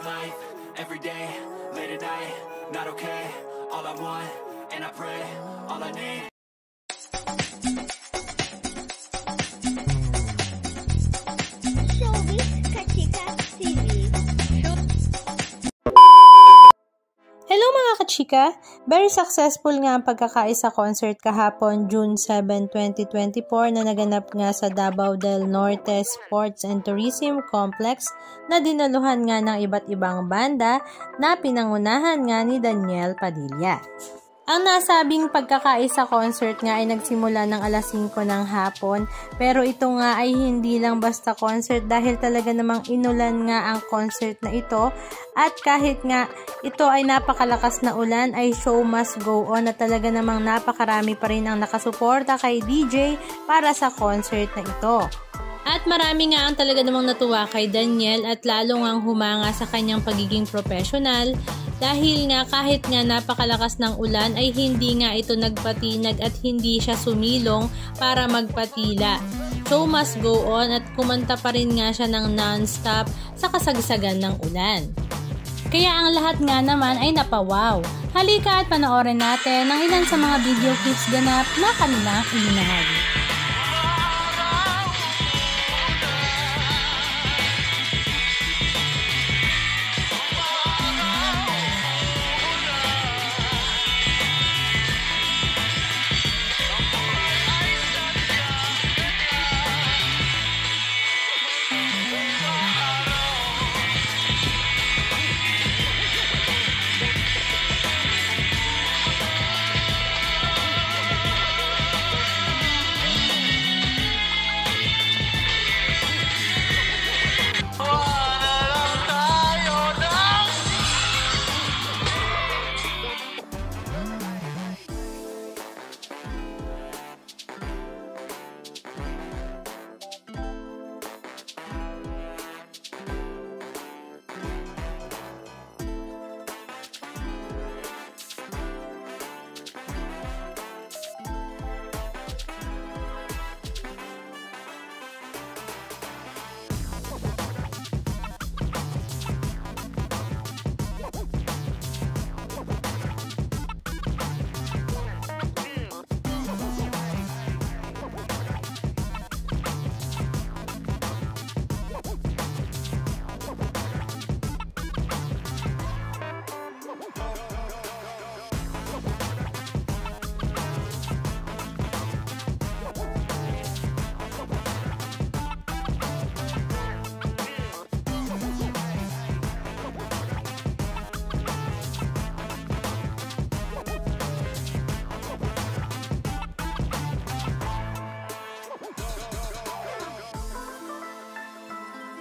life, every day, late at night, not okay. All I want, and I pray, all I need. Hello mga kachika! Very successful nga ang pagkakaisa concert kahapon June 7, 2024 na naganap nga sa Davao del Norte Sports and Tourism Complex na dinaluhan nga ng iba't ibang banda na pinangunahan nga ni Daniel Padilla. Ang nasabing pagkakaisa concert nga ay nagsimula ng alas 5 ng hapon, pero ito nga ay hindi lang basta concert dahil talaga namang inulan nga ang concert na ito, at kahit nga ito ay napakalakas na ulan ay show must go on, na talaga namang napakarami pa rin ang nakasuporta kay DJ para sa concert na ito. At marami nga ang talaga namang natuwa kay Daniel at lalo ngang humanga sa kanyang pagiging professional dahil nga kahit nga napakalakas ng ulan ay hindi nga ito nagpatinag at hindi siya sumilong para magpatila. Show must go on at kumanta pa rin nga siya ng non-stop sa kasagsagan ng ulan. Kaya ang lahat nga naman ay napawaw. Halika at panoorin natin ang ilan sa mga video clips ganap na kanilang iminahagi.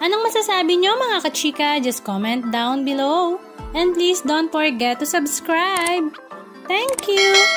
Anong masasabi nyo mga kachika? Just comment down below. And please don't forget to subscribe. Thank you!